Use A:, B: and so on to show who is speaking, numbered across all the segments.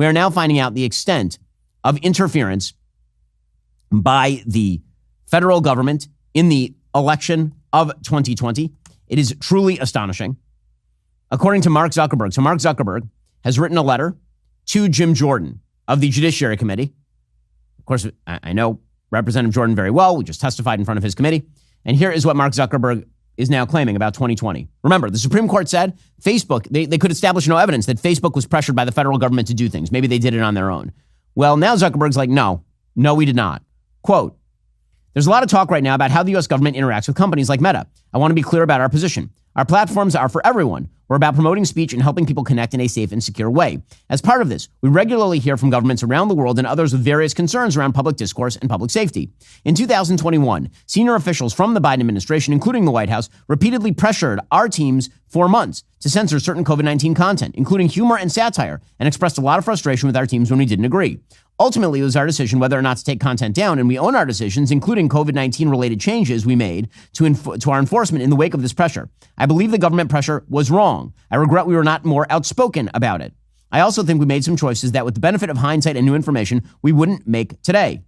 A: We are now finding out the extent of interference by the federal government in the election of 2020. It is truly astonishing. According to Mark Zuckerberg, so Mark Zuckerberg has written a letter to Jim Jordan of the Judiciary Committee. Of course, I know Representative Jordan very well. We just testified in front of his committee. And here is what Mark Zuckerberg is now claiming about 2020. Remember, the Supreme Court said Facebook, they could establish no evidence that Facebook was pressured by the federal government to do things. Maybe they did it on their own. Well, now Zuckerberg's like, no, we did not. Quote, there's a lot of talk right now about how the U.S. government interacts with companies like Meta. I want to be clear about our position. Our platforms are for everyone. We're about promoting speech and helping people connect in a safe and secure way. As part of this, we regularly hear from governments around the world and others with various concerns around public discourse and public safety. In 2021, senior officials from the Biden administration, including the White House, repeatedly pressured our teams for months to censor certain COVID-19 content, including humor and satire, and expressed a lot of frustration with our teams when we didn't agree. Ultimately, it was our decision whether or not to take content down, and we own our decisions, including COVID-19 related changes we made to our enforcement in the wake of this pressure. I believe the government pressure was wrong. I regret we were not more outspoken about it. I also think we made some choices that, with the benefit of hindsight and new information, we wouldn't make today.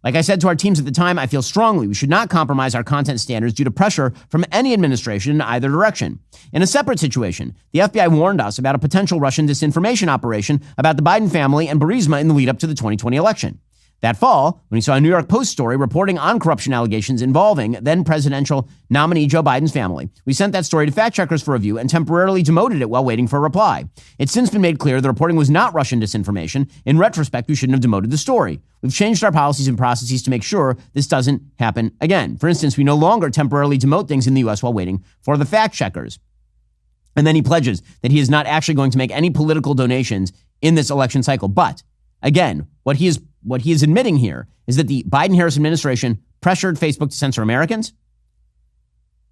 A: Like I said to our teams at the time, I feel strongly we should not compromise our content standards due to pressure from any administration in either direction. In a separate situation, the FBI warned us about a potential Russian disinformation operation about the Biden family and Burisma in the lead up to the 2020 election. That fall, when we saw a New York Post story reporting on corruption allegations involving then presidential nominee Joe Biden's family, we sent that story to fact checkers for review and temporarily demoted it while waiting for a reply. It's since been made clear the reporting was not Russian disinformation. In retrospect, we shouldn't have demoted the story. We've changed our policies and processes to make sure this doesn't happen again. For instance, we no longer temporarily demote things in the U.S. while waiting for the fact checkers. And then he pledges that he is not actually going to make any political donations in this election cycle. But again, what he is admitting here is that the Biden-Harris administration pressured Facebook to censor Americans.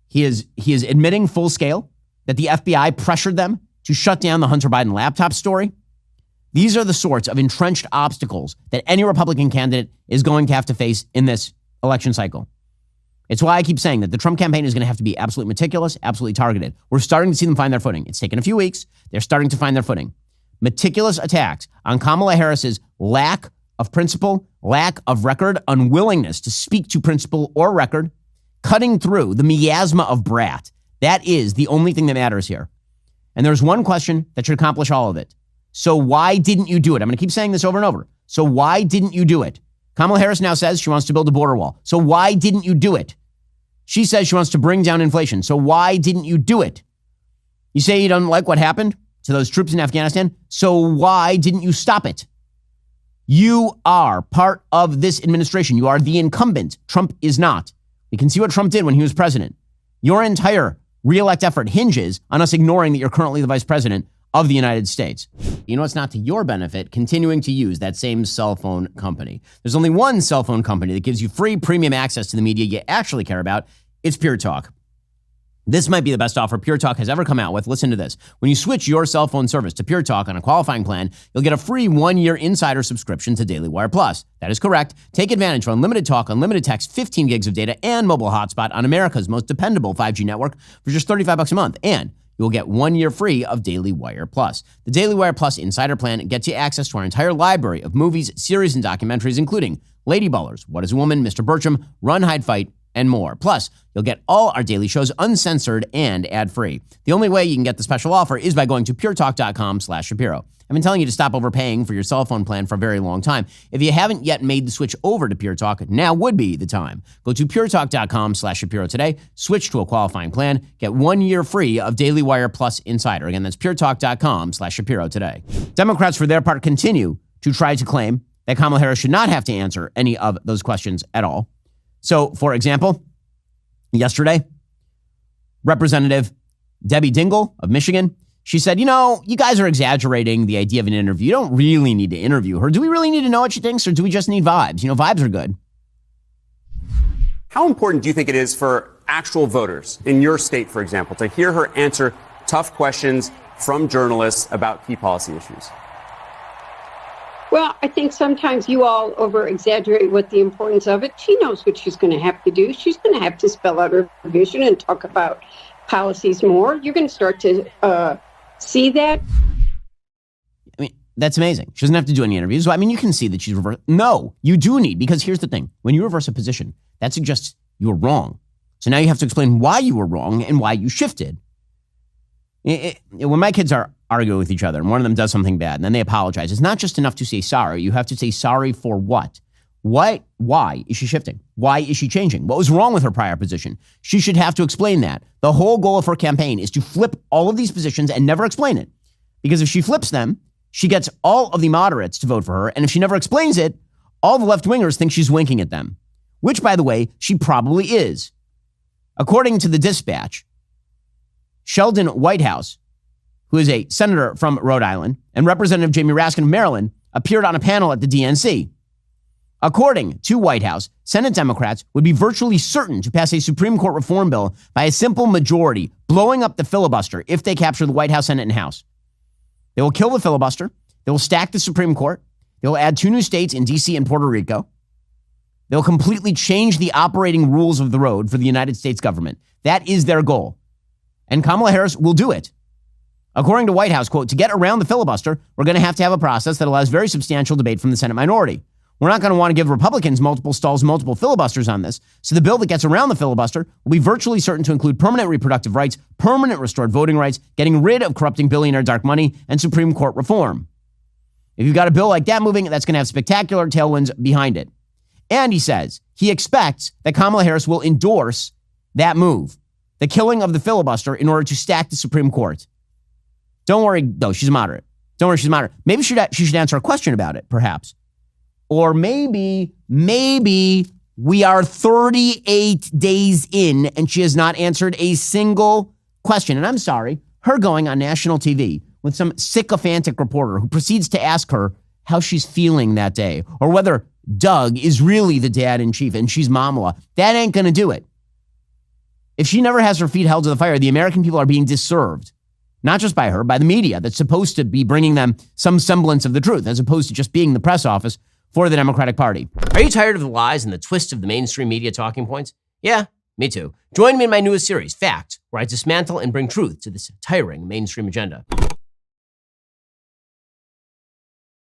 A: He is admitting full scale that the FBI pressured them to shut down the Hunter Biden laptop story. These are the sorts of entrenched obstacles that any Republican candidate is going to have to face in this election cycle. It's why I keep saying that the Trump campaign is going to have to be absolutely meticulous, absolutely targeted. We're starting to see them find their footing. It's taken a few weeks. They're starting to find their footing. Meticulous attacks on Kamala Harris's lack of principle, lack of record, unwillingness to speak to principle or record, cutting through the miasma of brat. That is the only thing that matters here. And there's one question that should accomplish all of it. So why didn't you do it? I'm going to keep saying this over and over. So why didn't you do it? Kamala Harris now says she wants to build a border wall. So why didn't you do it? She says she wants to bring down inflation. So why didn't you do it? You say you don't like what happened to those troops in Afghanistan. So why didn't you stop it? You are part of this administration. You are the incumbent. Trump is not. You can see what Trump did when he was president. Your entire reelect effort hinges on us ignoring that you're currently the vice president of the United States. You know, it's not to your benefit continuing to use that same cell phone company. There's only one cell phone company that gives you free premium access to the media you actually care about. It's Pure Talk. This might be the best offer Pure Talk has ever come out with. Listen to this. When you switch your cell phone service to Pure Talk on a qualifying plan, you'll get a free 1-year insider subscription to Daily Wire Plus. That is correct. Take advantage of unlimited talk, unlimited text, 15 gigs of data, and mobile hotspot on America's most dependable 5G network for just $35 a month. And you'll get 1 year free of Daily Wire Plus. The Daily Wire Plus Insider Plan gets you access to our entire library of movies, series, and documentaries, including Lady Ballers, What is a Woman, Mr. Bertram, Run, Hide, Fight, and more. Plus, you'll get all our daily shows uncensored and ad-free. The only way you can get the special offer is by going to puretalk.com/Shapiro. I've been telling you to stop overpaying for your cell phone plan for a very long time. If you haven't yet made the switch over to Pure Talk, now would be the time. Go to puretalk.com/Shapiro today, switch to a qualifying plan, get 1 year free of Daily Wire Plus Insider. Again, that's puretalk.com/Shapiro today. Democrats, for their part, continue to try to claim that Kamala Harris should not have to answer any of those questions at all. So, for example, yesterday, Representative Debbie Dingell of Michigan, she said, you know, you guys are exaggerating the idea of an interview. You don't really need to interview her. Do we really need to know what she thinks, or do we just need vibes? You know, vibes are good.
B: How important do you think it is for actual voters in your state, for example, to hear her answer tough questions from journalists about key policy issues?
C: Well, I think sometimes you all over-exaggerate what the importance of it. She knows what she's going to have to do. She's going to have to spell out her vision and talk about policies more. You're going to start to see that.
A: I mean, That's amazing. She doesn't have to do any interviews. So, I mean, you can see that she's reversed. No, you do need, because here's the thing. When you reverse a position, that suggests you were wrong. So now you have to explain why you were wrong and why you shifted. When my kids are arguing with each other and one of them does something bad and then they apologize, it's not just enough to say sorry. You have to say sorry for what? Why is she shifting? Why is she changing? What was wrong with her prior position? She should have to explain that. The whole goal of her campaign is to flip all of these positions and never explain it. Because if she flips them, she gets all of the moderates to vote for her. And if she never explains it, all the left-wingers think she's winking at them. Which, by the way, she probably is. According to the Dispatch, Sheldon Whitehouse, who is a senator from Rhode Island, and Representative Jamie Raskin of Maryland appeared on a panel at the DNC. According to Whitehouse, Senate Democrats would be virtually certain to pass a Supreme Court reform bill by a simple majority, blowing up the filibuster if they capture the White House, Senate, and House. They will kill the filibuster. They will stack the Supreme Court. They will add 2 new states in D.C. and Puerto Rico. They'll completely change the operating rules of the road for the United States government. That is their goal. And Kamala Harris will do it. According to White House, quote, to get around the filibuster, we're going to have a process that allows very substantial debate from the Senate minority. We're not going to want to give Republicans multiple stalls, multiple filibusters on this. So the bill that gets around the filibuster will be virtually certain to include permanent reproductive rights, permanent restored voting rights, getting rid of corrupting billionaire dark money, and Supreme Court reform. If you've got a bill like that moving, that's going to have spectacular tailwinds behind it. And he says he expects that Kamala Harris will endorse that move, the killing of the filibuster in order to stack the Supreme Court. Don't worry, though, she's moderate. Don't worry, she's moderate. Maybe she should answer a question about it, perhaps. Or maybe we are 38 days in and she has not answered a single question. And I'm sorry, her going on national TV with some sycophantic reporter who proceeds to ask her how she's feeling that day or whether Doug is really the dad in chief and she's Mamala, that ain't going to do it. If she never has her feet held to the fire, the American people are being disserved. Not just by her, by the media that's supposed to be bringing them some semblance of the truth, as opposed to just being the press office for the Democratic Party. Are you tired of the lies and the twists of the mainstream media talking points? Yeah, me too. Join me in my newest series, Fact, where I dismantle and bring truth to this tiring mainstream agenda.